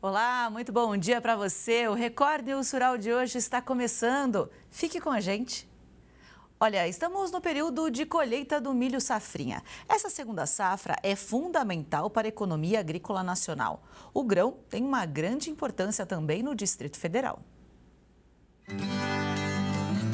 Olá, muito bom dia para você. O Record News Rural de hoje está começando. Fique com a gente. Olha, estamos no período de colheita do milho safrinha. Essa segunda safra é fundamental para a economia agrícola nacional. O grão tem uma grande importância também no Distrito Federal.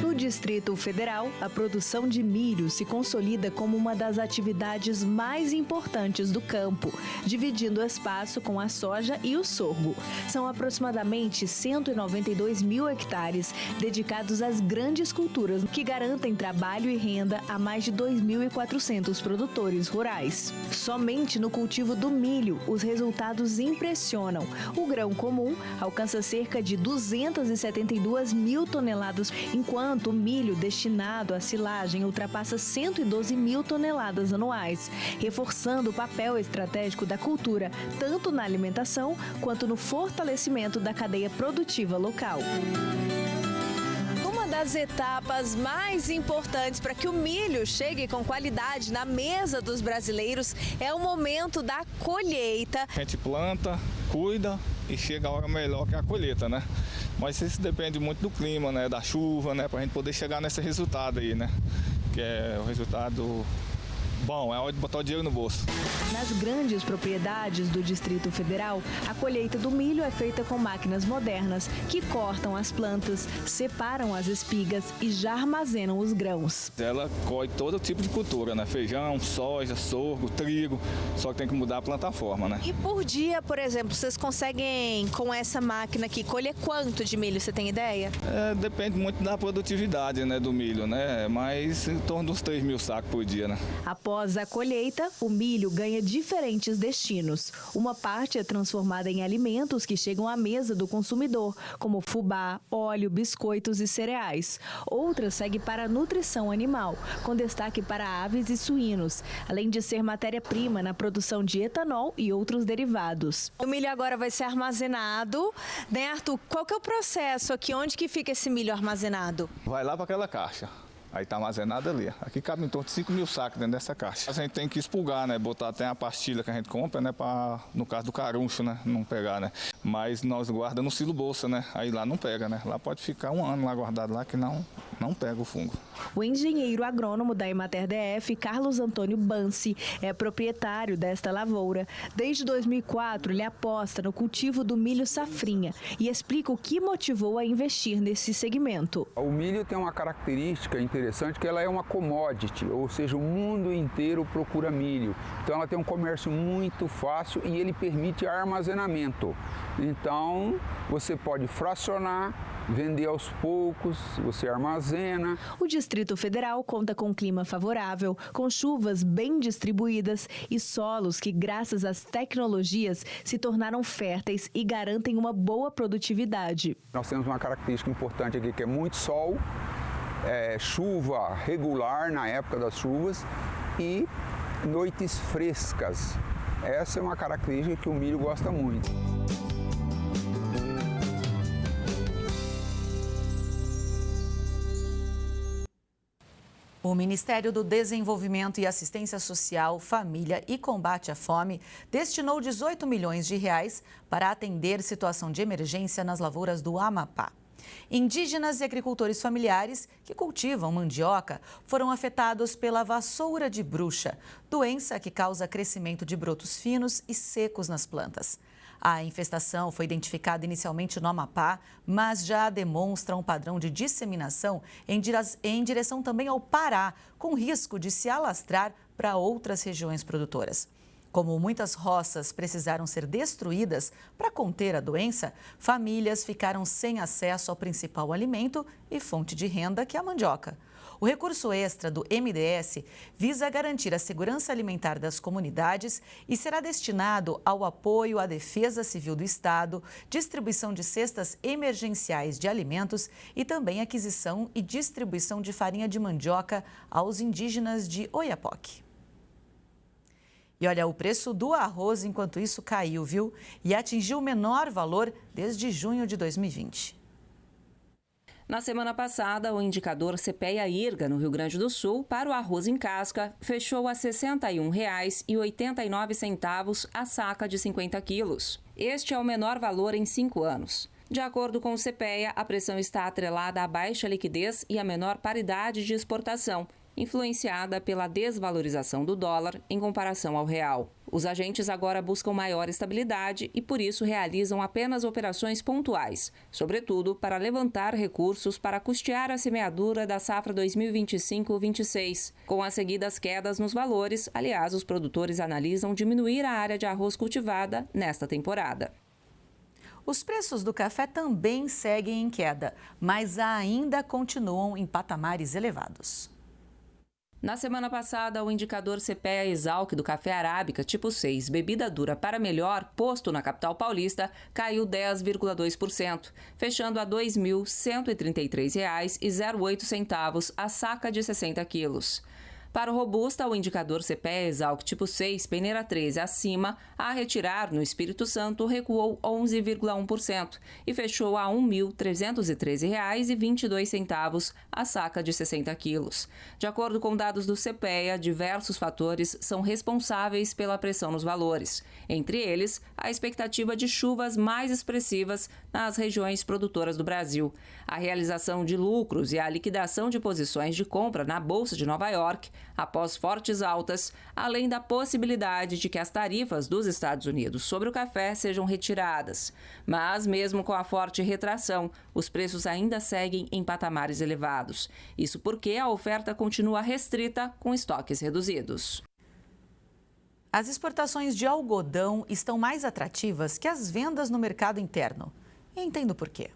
No Distrito Federal, a produção de milho se consolida como uma das atividades mais importantes do campo, dividindo espaço com a soja e o sorgo. São aproximadamente 192 mil hectares dedicados às grandes culturas que garantem trabalho e renda a mais de 2.400 produtores rurais. Somente no cultivo do milho, os resultados impressionam. O grão comum alcança cerca de 272 mil toneladas, enquanto o milho destinado à silagem ultrapassa 112 mil toneladas anuais, reforçando o papel estratégico da cultura, tanto na alimentação quanto no fortalecimento da cadeia produtiva local. Uma das etapas mais importantes para que o milho chegue com qualidade na mesa dos brasileiros é o momento da colheita. A gente planta, cuida e chega a hora melhor que a colheita, né? Mas isso depende muito do clima, né? Da chuva, né? Para a gente poder chegar nesse resultado aí, né? Que é o resultado bom, é hora de botar o dinheiro no bolso. Nas grandes propriedades do Distrito Federal, a colheita do milho é feita com máquinas modernas que cortam as plantas, separam as espigas e já armazenam os grãos. Ela colhe todo tipo de cultura, né? Feijão, soja, sorgo, trigo, só que tem que mudar a plataforma, né? E por dia, por exemplo, vocês conseguem com essa máquina aqui colher quanto de milho, você tem ideia? Depende muito da produtividade, né, do milho, né? Mas em torno dos 3 mil sacos por dia, né? Após a colheita, o milho ganha diferentes destinos. Uma parte é transformada em alimentos que chegam à mesa do consumidor, como fubá, óleo, biscoitos e cereais. Outra segue para a nutrição animal, com destaque para aves e suínos, além de ser matéria-prima na produção de etanol e outros derivados. O milho agora vai ser armazenado. Né, Arthur? Qual que é o processo aqui? Onde que fica esse milho armazenado? Vai lá para aquela caixa. Aí está armazenado ali. Aqui cabe em torno de 5 mil sacos dentro dessa caixa. A gente tem que expurgar, né? Botar até a pastilha que a gente compra, né? Para, no caso do caruncho, né? Não pegar, né? Mas nós guardamos no silo bolsa, né? Aí lá não pega, né? Lá pode ficar um ano lá guardado lá que não pega o fungo. O engenheiro agrônomo da Emater DF, Carlos Antônio Bansi, é proprietário desta lavoura. Desde 2004, ele aposta no cultivo do milho safrinha e explica o que motivou a investir nesse segmento. O milho tem uma característica interessante que ela é uma commodity, ou seja, o mundo inteiro procura milho. Então ela tem um comércio muito fácil e ele permite armazenamento. Então você pode fracionar, vender aos poucos, você armazena. O Distrito Federal conta com um clima favorável, com chuvas bem distribuídas e solos que, graças às tecnologias, se tornaram férteis e garantem uma boa produtividade. Nós temos uma característica importante aqui que é muito sol, chuva regular na época das chuvas e noites frescas. Essa é uma característica que o milho gosta muito. O Ministério do Desenvolvimento e Assistência Social, Família e Combate à Fome destinou 18 milhões de reais para atender situação de emergência nas lavouras do Amapá. Indígenas e agricultores familiares que cultivam mandioca foram afetados pela vassoura de bruxa, doença que causa crescimento de brotos finos e secos nas plantas. A infestação foi identificada inicialmente no Amapá, mas já demonstra um padrão de disseminação em direção também ao Pará, com risco de se alastrar para outras regiões produtoras. Como muitas roças precisaram ser destruídas para conter a doença, famílias ficaram sem acesso ao principal alimento e fonte de renda, que é a mandioca. O recurso extra do MDS visa garantir a segurança alimentar das comunidades e será destinado ao apoio à Defesa Civil do Estado, distribuição de cestas emergenciais de alimentos e também aquisição e distribuição de farinha de mandioca aos indígenas de Oiapoque. E olha, o preço do arroz, enquanto isso, caiu, viu? E atingiu o menor valor desde junho de 2020. Na semana passada, o indicador CPEA-IRGA, no Rio Grande do Sul, para o arroz em casca, fechou a R$ 61,89 a saca de 50 quilos. Este é o menor valor em 5 anos. De acordo com o CPEA, a pressão está atrelada à baixa liquidez e à menor paridade de exportação, influenciada pela desvalorização do dólar em comparação ao real. Os agentes agora buscam maior estabilidade e, por isso, realizam apenas operações pontuais, sobretudo para levantar recursos para custear a semeadura da safra 2025-26. Com as seguidas quedas nos valores, aliás, os produtores analisam diminuir a área de arroz cultivada nesta temporada. Os preços do café também seguem em queda, mas ainda continuam em patamares elevados. Na semana passada, o indicador CPEA-Esalq do café arábica tipo 6, bebida dura para melhor, posto na capital paulista, caiu 10,2%, fechando a R$ 2.133,08 a saca de 60 quilos. Para o robusta, o indicador CPEA-Esalq tipo 6, peneira 13 acima, a retirar no Espírito Santo recuou 11,1% e fechou a R$ 1.313,22 a saca de 60 quilos. De acordo com dados do CPEA, diversos fatores são responsáveis pela pressão nos valores. Entre eles, a expectativa de chuvas mais expressivas nas regiões produtoras do Brasil, a realização de lucros e a liquidação de posições de compra na Bolsa de Nova York, após fortes altas, além da possibilidade de que as tarifas dos Estados Unidos sobre o café sejam retiradas. Mas, mesmo com a forte retração, os preços ainda seguem em patamares elevados. Isso porque a oferta continua restrita, com estoques reduzidos. As exportações de algodão estão mais atrativas que as vendas no mercado interno. E entendo por quê.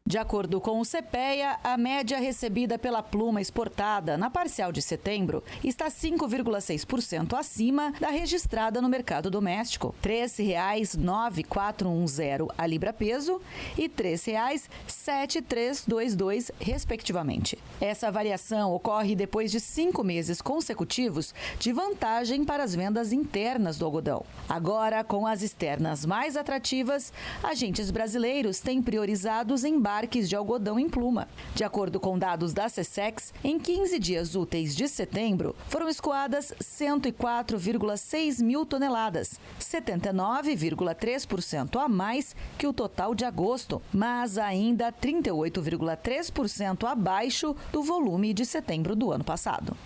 De acordo com o CPEA, a média recebida pela pluma exportada na parcial de setembro está 5,6% acima da registrada no mercado doméstico, R$ 3,9410 a libra-peso e R$ 3,7322, respectivamente. Essa variação ocorre depois de 5 meses consecutivos de vantagem para as vendas internas do algodão. Agora, com as externas mais atrativas, agentes brasileiros têm priorizado os embarques de algodão em pluma. De acordo com dados da SECEX, em 15 dias úteis de setembro, foram escoadas 104,6 mil toneladas, 79,3% a mais que o total de agosto, mas ainda 38,3% abaixo do volume de setembro do ano passado.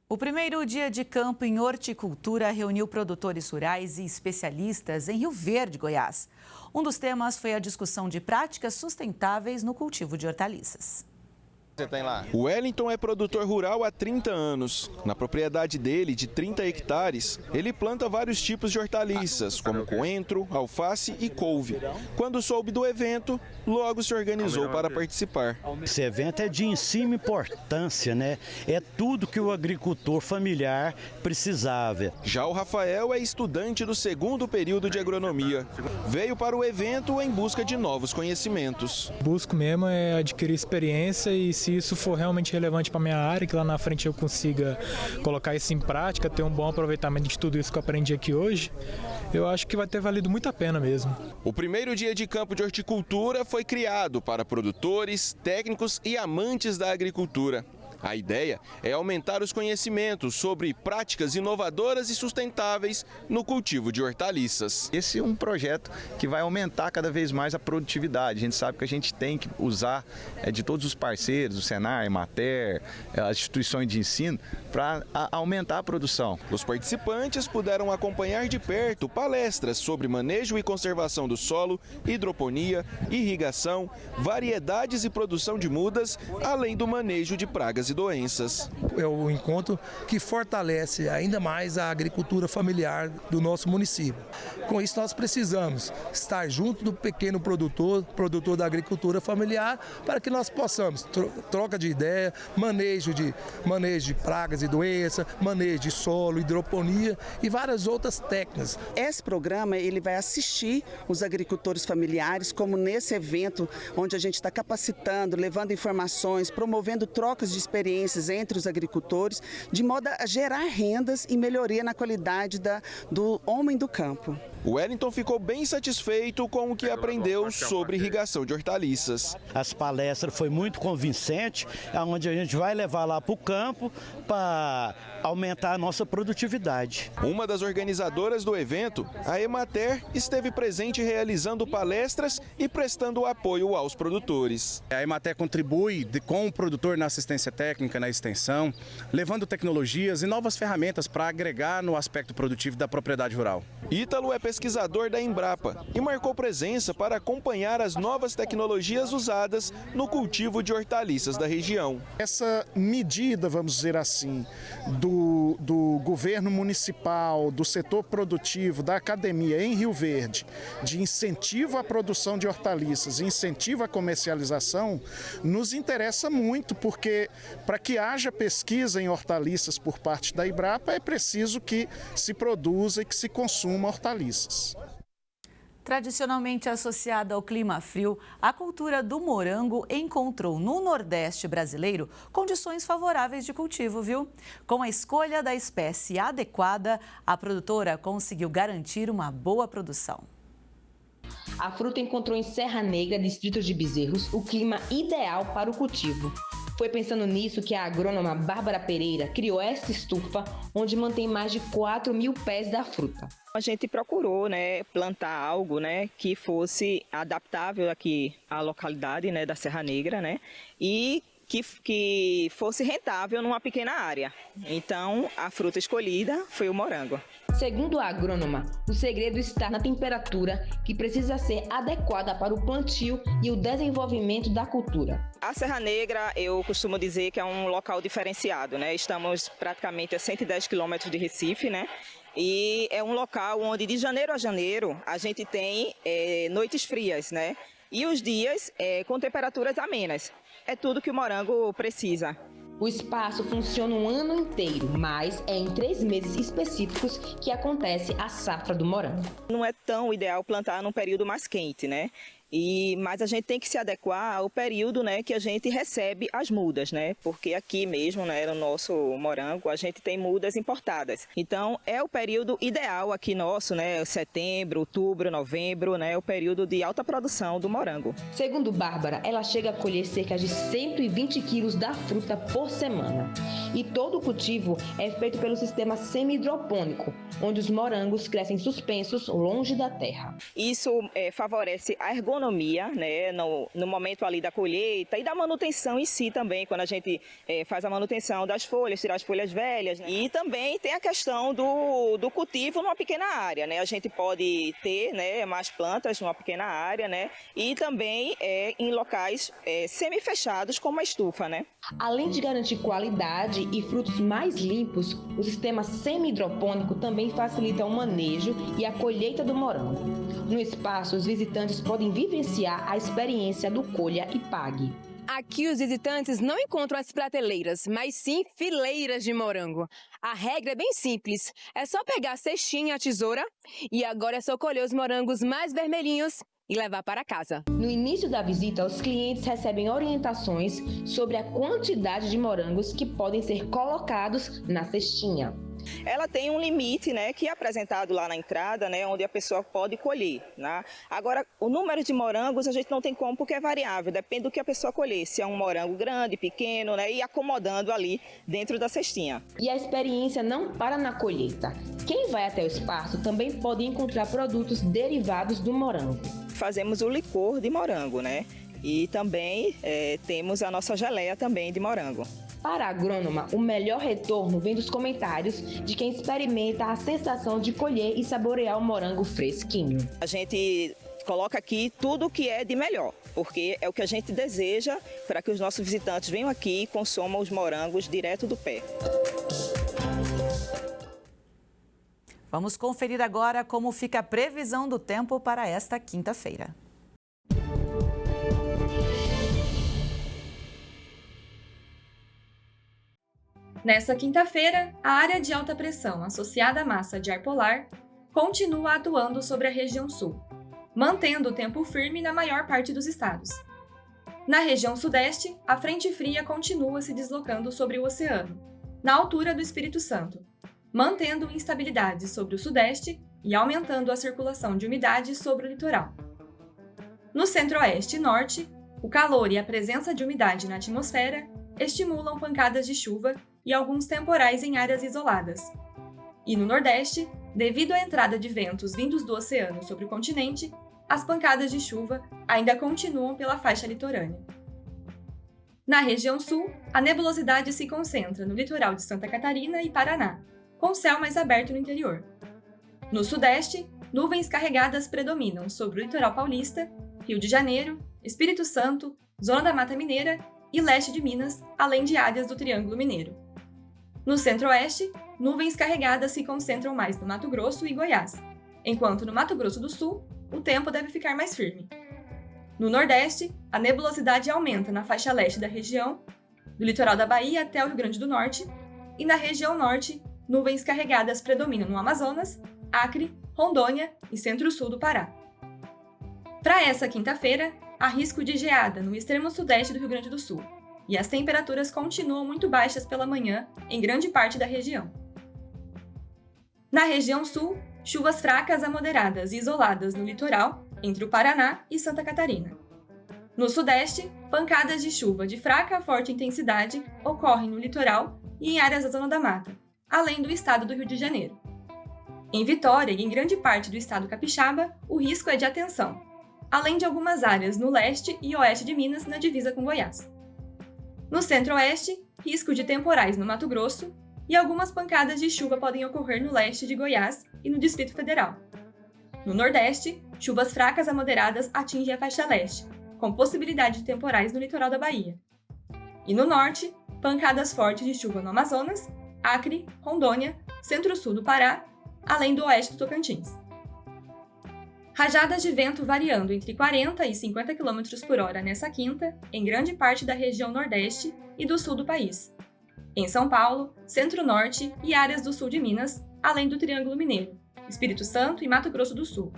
O primeiro dia de campo em horticultura reuniu produtores rurais e especialistas em Rio Verde, Goiás. Um dos temas foi a discussão de práticas sustentáveis no cultivo de hortaliças. O Wellington é produtor rural há 30 anos. Na propriedade dele, de 30 hectares, ele planta vários tipos de hortaliças, como coentro, alface e couve. Quando soube do evento, logo se organizou para participar. Esse evento é de extrema importância, né? É tudo que o agricultor familiar precisava. Já o Rafael é estudante do 2º período de agronomia. Veio para o evento em busca de novos conhecimentos. Busco mesmo é adquirir experiência e se isso for realmente relevante para a minha área, que lá na frente eu consiga colocar isso em prática, ter um bom aproveitamento de tudo isso que eu aprendi aqui hoje, eu acho que vai ter valido muito a pena mesmo. O primeiro dia de campo de horticultura foi criado para produtores, técnicos e amantes da agricultura. A ideia é aumentar os conhecimentos sobre práticas inovadoras e sustentáveis no cultivo de hortaliças. Esse é um projeto que vai aumentar cada vez mais a produtividade. A gente sabe que a gente tem que usar de todos os parceiros, o Senar, Emater, as instituições de ensino, para aumentar a produção. Os participantes puderam acompanhar de perto palestras sobre manejo e conservação do solo, hidroponia, irrigação, variedades e produção de mudas, além do manejo de pragas e doenças. É o encontro que fortalece ainda mais a agricultura familiar do nosso município. Com isso, nós precisamos estar junto do pequeno produtor da agricultura familiar, para que nós possamos troca de ideia, manejo de pragas e doenças, manejo de solo, hidroponia e várias outras técnicas. Esse programa ele vai assistir os agricultores familiares, como nesse evento onde a gente está capacitando, levando informações, promovendo trocas de experiências entre os agricultores, de modo a gerar rendas e melhoria na qualidade do homem do campo. O Wellington ficou bem satisfeito com o que aprendeu sobre irrigação de hortaliças. As palestras foi muito convincente, onde a gente vai levar lá para o campo para aumentar a nossa produtividade. Uma das organizadoras do evento, a Emater, esteve presente realizando palestras e prestando apoio aos produtores. A Emater contribui com o produtor na assistência técnica, na extensão, levando tecnologias e novas ferramentas para agregar no aspecto produtivo da propriedade rural. Ítalo é pesquisador da Embrapa e marcou presença para acompanhar as novas tecnologias usadas no cultivo de hortaliças da região. Essa medida, vamos dizer assim, do governo municipal, do setor produtivo, da academia em Rio Verde, de incentivo à produção de hortaliças, incentivo à comercialização, nos interessa muito, porque para que haja pesquisa em hortaliças por parte da Embrapa é preciso que se produza e que se consuma hortaliças. Tradicionalmente associada ao clima frio, a cultura do morango encontrou no Nordeste brasileiro condições favoráveis de cultivo, viu? Com a escolha da espécie adequada, a produtora conseguiu garantir uma boa produção. A fruta encontrou em Serra Negra, distrito de Bezerros, o clima ideal para o cultivo. Foi pensando nisso que a agrônoma Bárbara Pereira criou esta estufa, onde mantém mais de 4.000 pés da fruta. A gente procurou, plantar algo, que fosse adaptável aqui à localidade, da Serra Negra, e que fosse rentável numa pequena área. Então, a fruta escolhida foi o morango. Segundo a agrônoma, o segredo está na temperatura, que precisa ser adequada para o plantio e o desenvolvimento da cultura. A Serra Negra, eu costumo dizer que é um local diferenciado, Estamos praticamente a 110 quilômetros de Recife, E é um local onde de janeiro a janeiro a gente tem noites frias, E os dias com temperaturas amenas. É tudo que o morango precisa. O espaço funciona um ano inteiro, mas é em 3 meses específicos que acontece a safra do morango. Não é tão ideal plantar num período mais quente, mas a gente tem que se adequar ao período que a gente recebe as mudas, Porque aqui mesmo, no nosso morango, a gente tem mudas importadas. Então, é o período ideal aqui nosso, setembro, outubro, novembro, o período de alta produção do morango. Segundo Bárbara, ela chega a colher cerca de 120 quilos da fruta por semana. E todo o cultivo é feito pelo sistema semi-hidropônico, onde os morangos crescem suspensos longe da terra. Isso favorece a ergonomia, no momento ali da colheita e da manutenção em si também, quando a gente faz a manutenção das folhas, tirar as folhas velhas. E também tem a questão do cultivo numa pequena área, A gente pode ter, mais plantas numa pequena área, E também em locais semi-fechados como a estufa, Além de garantir qualidade e frutos mais limpos, o sistema semi-hidropônico também facilita o manejo e a colheita do morango. No espaço, os visitantes podem vivenciar a experiência do colha e pague. Aqui os visitantes não encontram as prateleiras, mas sim fileiras de morango. A regra é bem simples, é só pegar a cestinha e a tesoura e agora é só colher os morangos mais vermelhinhos e levar para casa. No início da visita, os clientes recebem orientações sobre a quantidade de morangos que podem ser colocados na cestinha. Ela tem um limite, que é apresentado lá na entrada, onde a pessoa pode colher. Agora, o número de morangos a gente não tem como, porque é variável, depende do que a pessoa colher. Se é um morango grande, pequeno, e acomodando ali dentro da cestinha. E a experiência não para na colheita. Quem vai até o espaço também pode encontrar produtos derivados do morango. Fazemos o licor de morango, E também temos a nossa geleia também de morango. Para a agrônoma, o melhor retorno vem dos comentários de quem experimenta a sensação de colher e saborear o morango fresquinho. A gente coloca aqui tudo o que é de melhor, porque é o que a gente deseja para que os nossos visitantes venham aqui e consumam os morangos direto do pé. Vamos conferir agora como fica a previsão do tempo para esta quinta-feira. Nesta quinta-feira, a área de alta pressão associada à massa de ar polar continua atuando sobre a região sul, mantendo o tempo firme na maior parte dos estados. Na região sudeste, a frente fria continua se deslocando sobre o oceano, na altura do Espírito Santo, mantendo instabilidade sobre o sudeste e aumentando a circulação de umidade sobre o litoral. No centro-oeste e norte, o calor e a presença de umidade na atmosfera estimulam pancadas de chuva e alguns temporais em áreas isoladas. E no nordeste, devido à entrada de ventos vindos do oceano sobre o continente, as pancadas de chuva ainda continuam pela faixa litorânea. Na região sul, a nebulosidade se concentra no litoral de Santa Catarina e Paraná, com céu mais aberto no interior. No sudeste, nuvens carregadas predominam sobre o litoral paulista, Rio de Janeiro, Espírito Santo, Zona da Mata Mineira e leste de Minas, além de áreas do Triângulo Mineiro. No centro-oeste, nuvens carregadas se concentram mais no Mato Grosso e Goiás, enquanto no Mato Grosso do Sul, o tempo deve ficar mais firme. No nordeste, a nebulosidade aumenta na faixa leste da região, do litoral da Bahia até o Rio Grande do Norte, e na região norte, nuvens carregadas predominam no Amazonas, Acre, Rondônia e centro-sul do Pará. Para essa quinta-feira, há risco de geada no extremo sudeste do Rio Grande do Sul, e as temperaturas continuam muito baixas pela manhã em grande parte da região. Na região sul, chuvas fracas a moderadas e isoladas no litoral, entre o Paraná e Santa Catarina. No sudeste, pancadas de chuva de fraca a forte intensidade ocorrem no litoral e em áreas da Zona da Mata, além do estado do Rio de Janeiro. Em Vitória e em grande parte do estado capixaba, o risco é de atenção, além de algumas áreas no leste e oeste de Minas, na divisa com Goiás. No centro-oeste, risco de temporais no Mato Grosso e algumas pancadas de chuva podem ocorrer no leste de Goiás e no Distrito Federal. No nordeste, chuvas fracas a moderadas atingem a faixa leste, com possibilidade de temporais no litoral da Bahia. E no norte, pancadas fortes de chuva no Amazonas, Acre, Rondônia, centro-sul do Pará, além do oeste do Tocantins. Rajadas de vento variando entre 40 e 50 km por hora nessa quinta, em grande parte da região nordeste e do sul do país. Em São Paulo, centro-norte e áreas do sul de Minas, além do Triângulo Mineiro, Espírito Santo e Mato Grosso do Sul.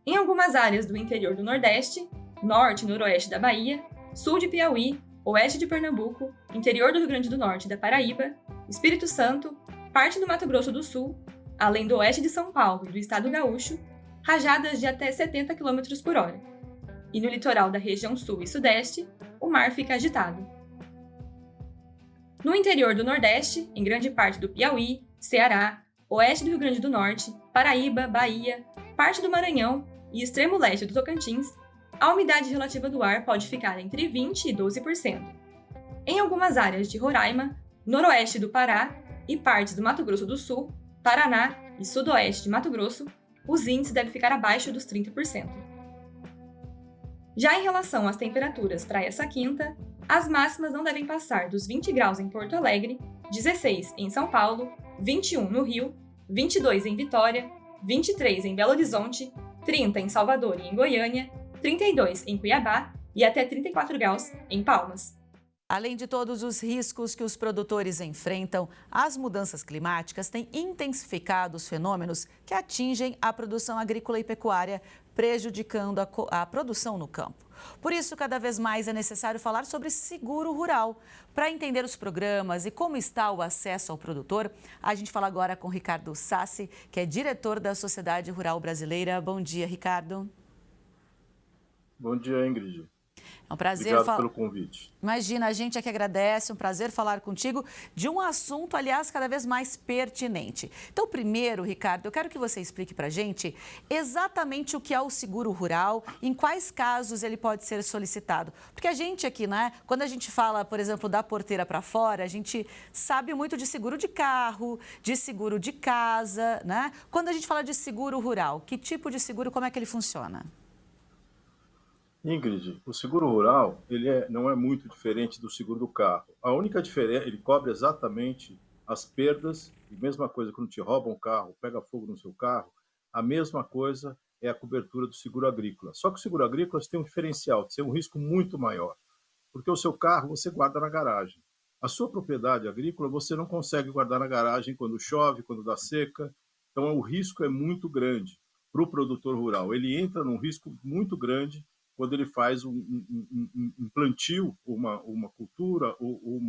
Em algumas áreas do interior do Nordeste, norte e noroeste da Bahia, sul de Piauí, oeste de Pernambuco, interior do Rio Grande do Norte e da Paraíba, Espírito Santo, parte do Mato Grosso do Sul, além do oeste de São Paulo e do estado gaúcho, rajadas de até 70 km por hora. E no litoral da região sul e sudeste, o mar fica agitado. No interior do Nordeste, em grande parte do Piauí, Ceará, oeste do Rio Grande do Norte, Paraíba, Bahia, parte do Maranhão e extremo leste do Tocantins, a umidade relativa do ar pode ficar entre 20% e 12%. Em algumas áreas de Roraima, noroeste do Pará e partes do Mato Grosso do Sul, Paraná e sudoeste de Mato Grosso, os índices devem ficar abaixo dos 30%. Já em relação às temperaturas para essa quinta, as máximas não devem passar dos 20 graus em Porto Alegre, 16 em São Paulo, 21 no Rio, 22 em Vitória, 23 em Belo Horizonte, 30 em Salvador e em Goiânia, 32 em Cuiabá e até 34 graus em Palmas. Além de todos os riscos que os produtores enfrentam, as mudanças climáticas têm intensificado os fenômenos que atingem a produção agrícola e pecuária, prejudicando a produção no campo. Por isso, cada vez mais é necessário falar sobre seguro rural. Para entender os programas e como está o acesso ao produtor, a gente fala agora com Ricardo Sassi, que é diretor da Sociedade Rural Brasileira. Bom dia, Ricardo. Bom dia, Ingrid. É um prazer. Obrigado pelo convite. Imagina, a gente é que agradece, um prazer falar contigo de um assunto, aliás, cada vez mais pertinente. Então, primeiro, Ricardo, eu quero que você explique para a gente exatamente o que é o seguro rural, em quais casos ele pode ser solicitado. Porque a gente aqui, né, quando a gente fala, por exemplo, da porteira para fora, a gente sabe muito de seguro de carro, de seguro de casa, né? Quando a gente fala de seguro rural, que tipo de seguro, como é que ele funciona? Ingrid, o seguro rural não é muito diferente do seguro do carro. A única diferença, ele cobre exatamente as perdas, e mesma coisa quando te roubam um carro, pega fogo no seu carro, a mesma coisa é a cobertura do seguro agrícola. Só que o seguro agrícola tem um diferencial, tem um risco muito maior, porque o seu carro você guarda na garagem. A sua propriedade agrícola você não consegue guardar na garagem quando chove, quando dá seca, então o risco é muito grande para o produtor rural. Ele entra num risco muito grande quando ele faz um plantio, uma cultura ou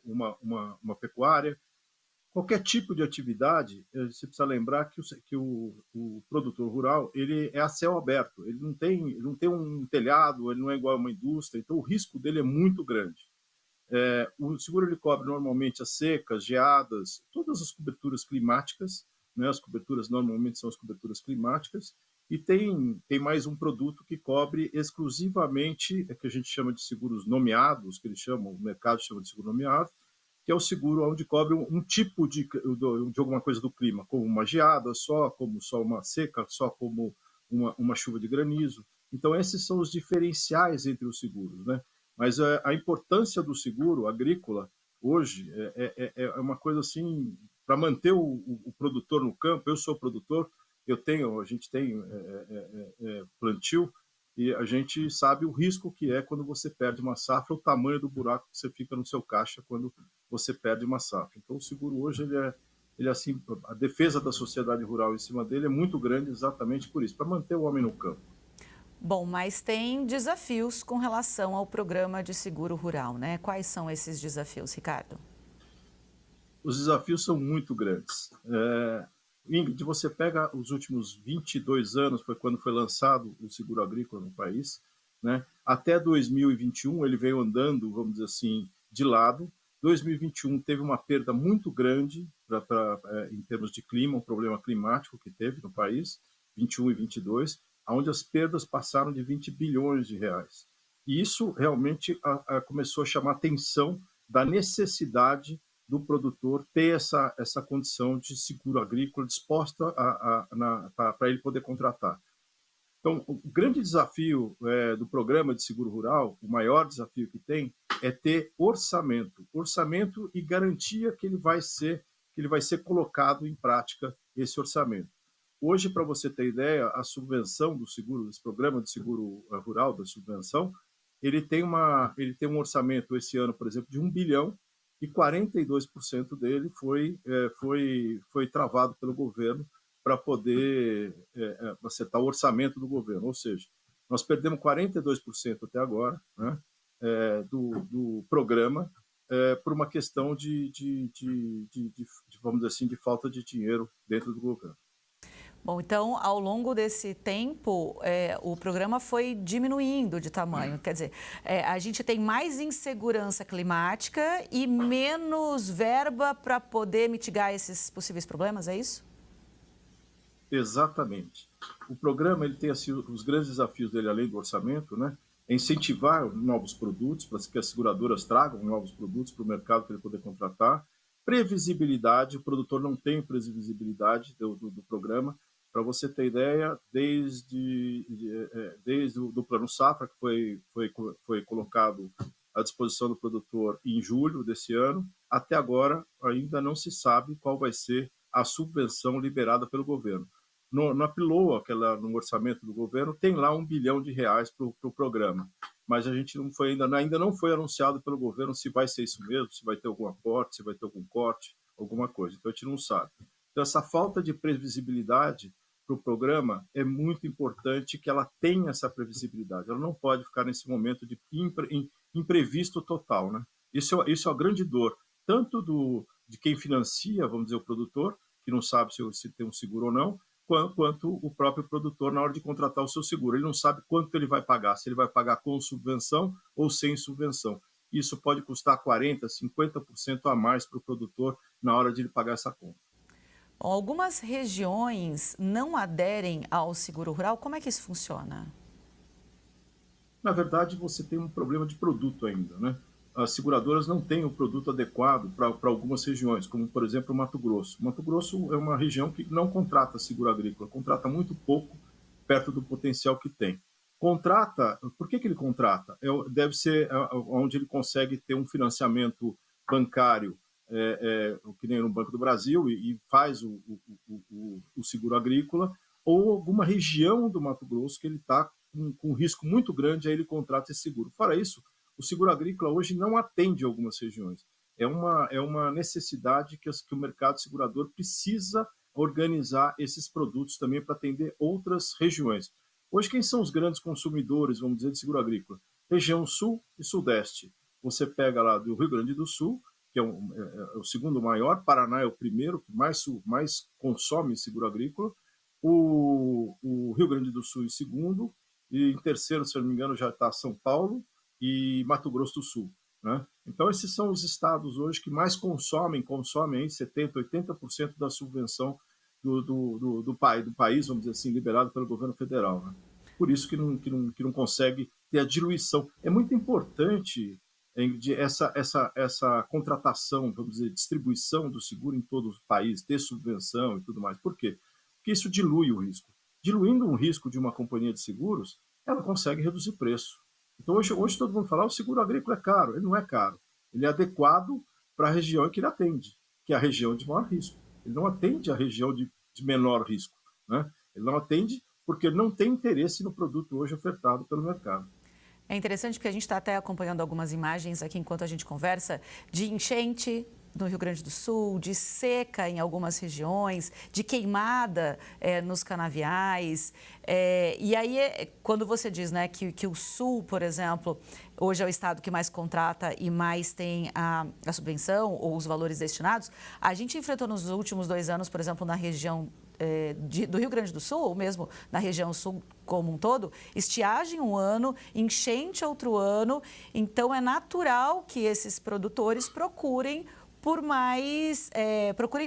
uma pecuária, Qualquer tipo de atividade, você precisa lembrar que o produtor rural ele é a céu aberto, ele não tem um telhado, ele não é igual a uma indústria, então o risco dele é muito grande. O seguro ele cobre normalmente as secas, geadas, todas as coberturas climáticas, né? As coberturas normalmente são as coberturas climáticas, e tem mais um produto que cobre exclusivamente, que a gente chama de seguros nomeados, que eles chamam, o mercado chama de seguro nomeado, que é o seguro onde cobre um tipo de alguma coisa do clima, como uma geada só, como só uma seca, só como uma chuva de granizo. Então, esses são os diferenciais entre os seguros, né? Mas a importância do seguro agrícola hoje é uma coisa assim, para manter o produtor no campo. Eu sou produtor, a gente tem plantio, e a gente sabe o risco que é quando você perde uma safra, o tamanho do buraco que você fica no seu caixa quando você perde uma safra. Então, o seguro hoje, ele assim, a defesa da sociedade rural em cima dele é muito grande exatamente por isso, para manter o homem no campo. Bom, mas tem desafios com relação ao programa de seguro rural, né? Quais são esses desafios, Ricardo? Os desafios são muito grandes. Ingrid, você pega os últimos 22 anos, foi quando foi lançado o seguro agrícola no país, né? Até 2021 ele veio andando, vamos dizer assim, de lado. 2021 teve uma perda muito grande em termos de clima, um problema climático que teve no país, 21 e 22, onde as perdas passaram de 20 bilhões de reais. E isso realmente começou a chamar a atenção da necessidade do produtor ter essa condição de seguro agrícola disposta para ele poder contratar. Então, o grande desafio do programa de seguro rural, o maior desafio que tem, é ter orçamento e garantia que ele vai ser colocado em prática esse orçamento. Hoje, para você ter ideia, a subvenção do seguro, desse programa de seguro rural, da subvenção, ele tem um orçamento esse ano, por exemplo, de 1 bilhão, e 42% dele foi travado pelo governo para poder acertar o orçamento do governo. Ou seja, nós perdemos 42% até agora, né, do programa por uma questão vamos dizer assim, de falta de dinheiro dentro do governo. Bom, então, ao longo desse tempo, o programa foi diminuindo de tamanho. Quer dizer, a gente tem mais insegurança climática e menos verba para poder mitigar esses possíveis problemas, é isso? Exatamente. O programa ele tem assim, os grandes desafios dele, além do orçamento, né, é incentivar novos produtos, para que as seguradoras tragam novos produtos para o mercado para ele poder contratar. Previsibilidade, o produtor não tem previsibilidade do programa. Para você ter ideia, desde o Plano Safra, que foi colocado à disposição do produtor em julho desse ano, até agora ainda não se sabe qual vai ser a subvenção liberada pelo governo. Na PILOA, no orçamento do governo, tem lá R$1 bilhão para o programa, mas a gente ainda não foi anunciado pelo governo se vai ser isso mesmo, se vai ter algum aporte, se vai ter algum corte, alguma coisa. Então a gente não sabe. Então essa falta de previsibilidade para o programa é muito importante que ela tenha essa previsibilidade. Ela não pode ficar nesse momento de imprevisto total, né? Isso é a grande dor, tanto de quem financia, vamos dizer, o produtor, que não sabe se tem um seguro ou não, quanto o próprio produtor na hora de contratar o seu seguro. Ele não sabe quanto ele vai pagar, se ele vai pagar com subvenção ou sem subvenção. Isso pode custar 40%, 50% a mais para o produtor na hora de ele pagar essa conta. Algumas regiões não aderem ao seguro rural. Como é que isso funciona? Na verdade, você tem um problema de produto ainda, né? As seguradoras não têm o produto adequado para algumas regiões, como, por exemplo, o Mato Grosso. O Mato Grosso é uma região que não contrata seguro agrícola, contrata muito pouco perto do potencial que tem. Contrata, por que ele contrata? Deve ser onde ele consegue ter um financiamento bancário, que nem no Banco do Brasil, e faz o seguro agrícola, ou alguma região do Mato Grosso que ele está com um risco muito grande, aí ele contrata esse seguro. Fora isso, o seguro agrícola hoje não atende algumas regiões. É uma necessidade que o mercado segurador precisa organizar esses produtos também para atender outras regiões. Hoje, quem são os grandes consumidores, vamos dizer, de seguro agrícola? Região Sul e Sudeste. Você pega lá do Rio Grande do Sul, que é o segundo maior, Paraná é o primeiro, que mais consome seguro agrícola, o Rio Grande do Sul em segundo, e em terceiro, se eu não me engano, já está São Paulo e Mato Grosso do Sul. Né? Então, esses são os estados hoje que mais consomem aí 70%, 80% da subvenção do país, vamos dizer assim, liberado pelo governo federal. Né? Por isso que não consegue ter a diluição. É muito importante essa contratação, vamos dizer, distribuição do seguro em todo o país, ter subvenção e tudo mais. Por quê? Porque isso dilui o risco. Diluindo um risco de uma companhia de seguros, ela consegue reduzir preço. Então, hoje todo mundo fala, o seguro agrícola é caro. Ele não é caro. Ele é adequado para a região que ele atende, que é a região de maior risco. Ele não atende a região de menor risco. Né? Ele não atende porque ele não tem interesse no produto hoje ofertado pelo mercado. É interessante porque a gente está até acompanhando algumas imagens aqui enquanto a gente conversa de enchente no Rio Grande do Sul, de seca em algumas regiões, de queimada nos canaviais. E aí, quando você diz, né, que o Sul, por exemplo, hoje é o estado que mais contrata e mais tem a subvenção ou os valores destinados, a gente enfrentou nos últimos 2 anos, por exemplo, na região do Rio Grande do Sul, ou mesmo na região sul como um todo, estiagem um ano, enchente outro ano. Então, é natural que esses produtores procurem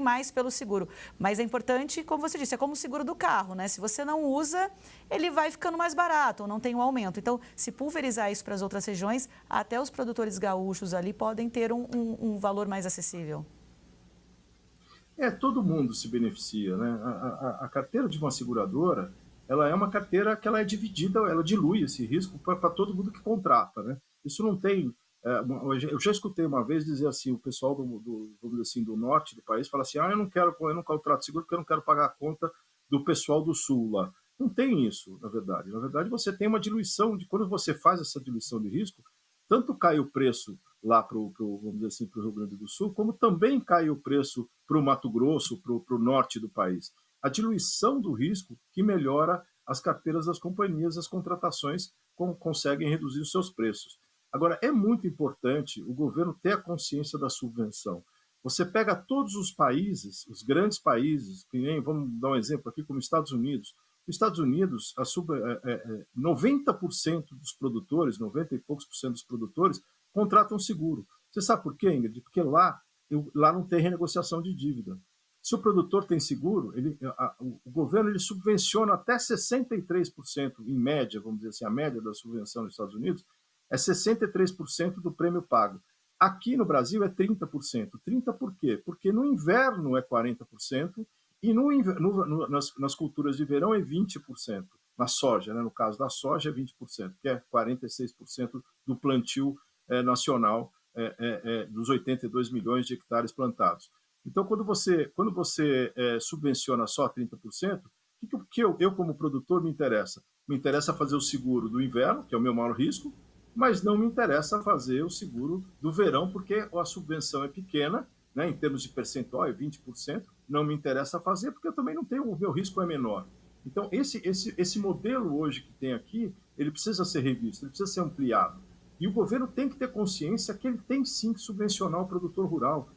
mais pelo seguro. Mas é importante, como você disse, é como o seguro do carro, né? Se você não usa, ele vai ficando mais barato ou não tem um aumento. Então, se pulverizar isso para as outras regiões, até os produtores gaúchos ali podem ter um valor mais acessível. Todo mundo se beneficia, né? A carteira de uma seguradora, ela é uma carteira que ela é dividida, ela dilui esse risco para todo mundo que contrata, né? Isso não tem... eu já escutei uma vez dizer assim, o pessoal vamos dizer assim, do norte do país fala assim, eu não contrato seguro porque eu não quero pagar a conta do pessoal do sul lá. Não tem isso, na verdade. Na verdade, você tem uma diluição, quando você faz essa diluição de risco, tanto cai o preço lá vamos dizer assim, para o Rio Grande do Sul, como também cai o preço para o Mato Grosso, para o norte do país. A diluição do risco que melhora as carteiras das companhias, as contratações conseguem reduzir os seus preços. Agora, é muito importante o governo ter a consciência da subvenção. Você pega todos os países, os grandes países, vamos dar um exemplo aqui, como Estados Unidos. Nos Estados Unidos, 90% dos produtores, 90 e poucos por cento dos produtores, contratam seguro. Você sabe por quê, Ingrid? Porque lá não tem renegociação de dívida. Se o produtor tem seguro, o governo ele subvenciona até 63%, em média, vamos dizer assim, a média da subvenção nos Estados Unidos, é 63% do prêmio pago. Aqui no Brasil é 30%. 30% por quê? Porque no inverno é 40% e nas culturas de verão é 20%. Na soja, né? No caso da soja é 20%, que é 46% do plantio nacional dos 82 milhões de hectares plantados. Então, quando você subvenciona só 30%, o que eu como produtor me interessa? Me interessa fazer o seguro do inverno, que é o meu maior risco, mas não me interessa fazer o seguro do verão, porque a subvenção é pequena, né, em termos de percentual, é 20%, não me interessa fazer, porque eu também não tenho, o meu risco é menor. Então, esse modelo hoje que tem aqui, ele precisa ser revisto, ele precisa ser ampliado. E o governo tem que ter consciência que ele tem sim que subvencionar o produtor rural.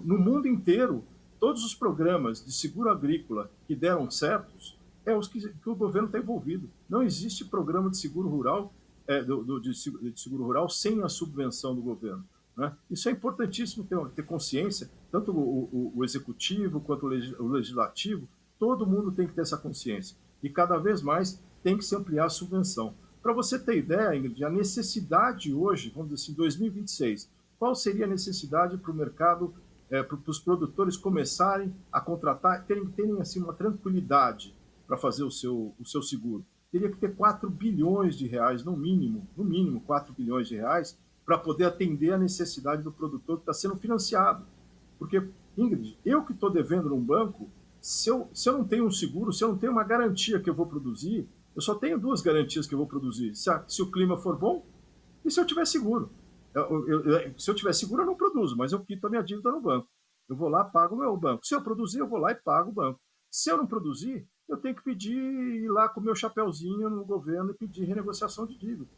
No mundo inteiro, todos os programas de seguro agrícola que deram certos, os que o governo está envolvido. Não existe programa de seguro rural, de seguro rural sem a subvenção do governo. Né? Isso é importantíssimo ter consciência, tanto o executivo quanto o legislativo, todo mundo tem que ter essa consciência. E cada vez mais tem que se ampliar a subvenção. Para você ter ideia, Ingrid, a necessidade hoje, vamos dizer assim, 2026, qual seria a necessidade para o mercado, para os produtores começarem a contratar, terem assim, uma tranquilidade para fazer o seu seguro? Teria que ter 4 bilhões de reais, no mínimo 4 bilhões de reais, para poder atender a necessidade do produtor que está sendo financiado. Porque, Ingrid, eu que estou devendo num banco, se eu não tenho um seguro, se eu não tenho uma garantia que eu vou produzir, eu só tenho 2 garantias que eu vou produzir. Se o clima for bom e se eu tiver seguro. Se eu tiver seguro, eu não produzo, mas eu quito a minha dívida no banco. Eu vou lá, pago o meu banco. Se eu produzir, eu vou lá e pago o banco. Se eu não produzir, eu tenho que ir lá com o meu chapeuzinho no governo e pedir renegociação de dívida.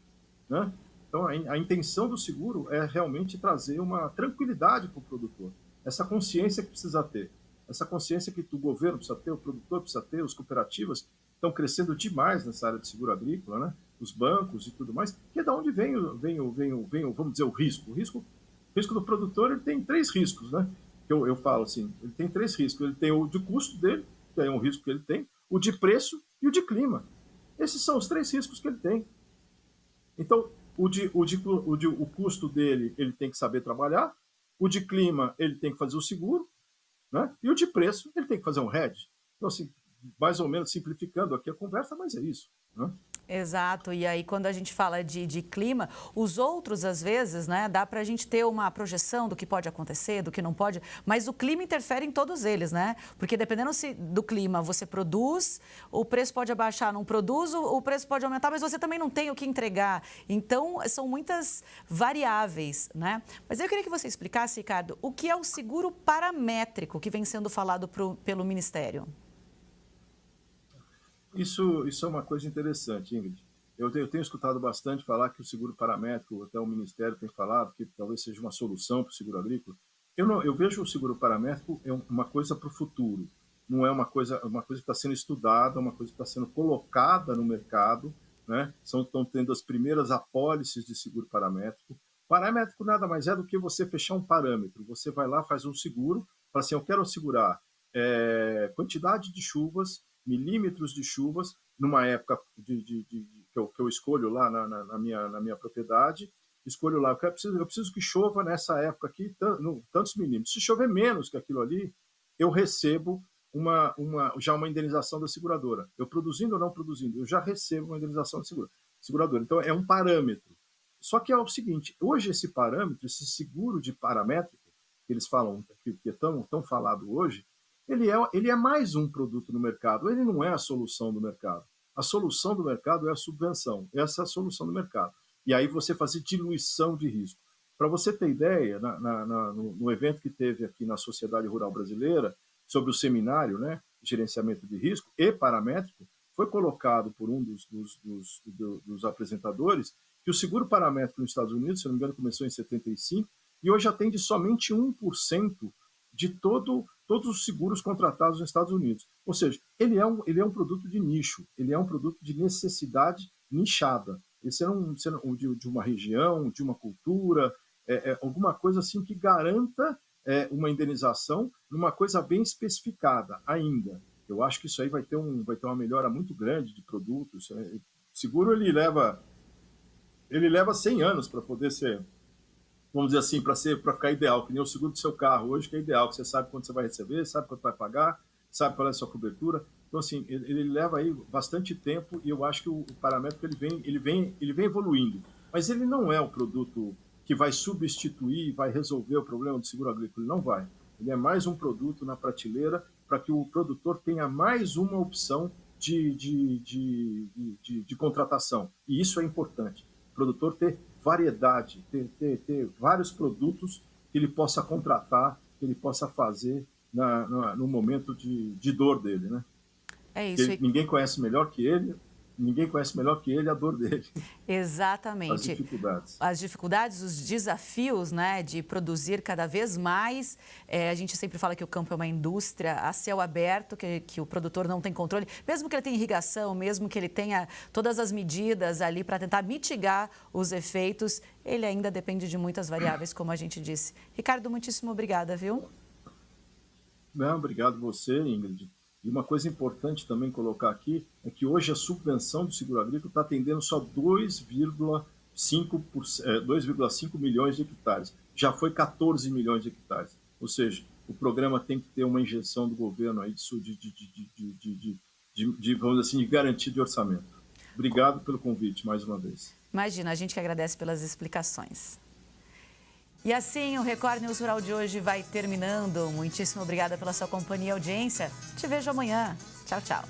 Né? Então, a intenção do seguro é realmente trazer uma tranquilidade para o produtor. Essa consciência que precisa ter. Essa consciência que o governo precisa ter, o produtor precisa ter, as cooperativas estão crescendo demais nessa área de seguro agrícola, né? Os bancos e tudo mais, que é da onde vem vamos dizer, o risco. O risco do produtor, ele tem 3 riscos, né? Eu falo assim, ele tem 3 riscos. Ele tem o de custo dele, que é um risco que ele tem, o de preço e o de clima. Esses são os 3 riscos que ele tem. Então, o custo dele, ele tem que saber trabalhar, o de clima, ele tem que fazer o seguro, né? E o de preço, ele tem que fazer um hedge. Então, assim, mais ou menos simplificando aqui a conversa, mas é isso, né? Exato, e aí quando a gente fala de clima, os outros às vezes, né, dá para a gente ter uma projeção do que pode acontecer, do que não pode, mas o clima interfere em todos eles, né? Porque dependendo do clima você produz, o preço pode abaixar, não produz, o preço pode aumentar, mas você também não tem o que entregar. Então, são muitas variáveis, né? Mas eu queria que você explicasse, Ricardo, o que é o seguro paramétrico que vem sendo falado pelo Ministério? Isso é uma coisa interessante, Ingrid. Eu tenho escutado bastante falar que o seguro paramétrico, até o Ministério tem falado, que talvez seja uma solução para o seguro agrícola. Eu vejo o seguro paramétrico é uma coisa para o futuro. Não é uma coisa que está sendo estudada, uma coisa que está sendo colocada no mercado, né? Estão tendo as primeiras apólices de seguro paramétrico. Paramétrico nada mais é do que você fechar um parâmetro. Você vai lá, faz um seguro, fala assim, eu quero assegurar quantidade de chuvas, milímetros de chuvas, numa época que eu escolho lá na minha propriedade, escolho lá, eu preciso que chova nessa época aqui, tantos milímetros. Se chover menos que aquilo ali, eu recebo já uma indenização da seguradora. Eu produzindo ou não produzindo, eu já recebo uma indenização da seguradora. Então, é um parâmetro. Só que é o seguinte, hoje esse parâmetro, esse seguro de paramétrico, que eles falam, que é tão falado hoje, ele é mais um produto no mercado, ele não é a solução do mercado. A solução do mercado é a subvenção, essa é a solução do mercado. E aí você fazer diluição de risco. Para você ter ideia, no evento que teve aqui na Sociedade Rural Brasileira, sobre o seminário, né, gerenciamento de risco e paramétrico, foi colocado por um dos apresentadores que o seguro paramétrico nos Estados Unidos, se não me engano, começou em 75, e hoje atende somente 1% de todos os seguros contratados nos Estados Unidos. Ou seja, ele é um produto de nicho, ele é um produto de necessidade nichada. Esse é de uma região, de uma cultura, alguma coisa assim que garanta uma indenização numa coisa bem especificada ainda. Eu acho que isso aí vai ter uma melhora muito grande de produtos. O seguro ele leva 100 anos para poder ser, vamos dizer assim, para ficar ideal, que nem o seguro do seu carro hoje, que é ideal, que você sabe quando você vai receber, sabe quanto vai pagar, sabe qual é a sua cobertura. Então, assim, ele leva aí bastante tempo e eu acho que o paramétrico ele vem evoluindo. Mas ele não é o produto que vai substituir e vai resolver o problema do seguro agrícola. Ele não vai. Ele é mais um produto na prateleira para que o produtor tenha mais uma opção de contratação. E isso é importante. O produtor ter variedade, ter vários produtos que ele possa contratar, que ele possa fazer no momento de dor dele, né? É isso. Ninguém conhece melhor que ele a dor dele. Exatamente. As dificuldades, os desafios, né, de produzir cada vez mais. A gente sempre fala que o campo é uma indústria a céu aberto, que o produtor não tem controle. Mesmo que ele tenha irrigação, mesmo que ele tenha todas as medidas ali para tentar mitigar os efeitos, ele ainda depende de muitas variáveis, como a gente disse. Ricardo, muitíssimo obrigada, viu? Não, obrigado você, Ingrid. E uma coisa importante também colocar aqui é que hoje a subvenção do seguro agrícola está atendendo só 2,5 milhões de hectares. Já foi 14 milhões de hectares. Ou seja, o programa tem que ter uma injeção do governo aí vamos dizer assim, de garantia de orçamento. Obrigado pelo convite mais uma vez. Imagina, a gente que agradece pelas explicações. E assim, o Record News Rural de hoje vai terminando. Muitíssimo obrigada pela sua companhia e audiência. Te vejo amanhã. Tchau, tchau.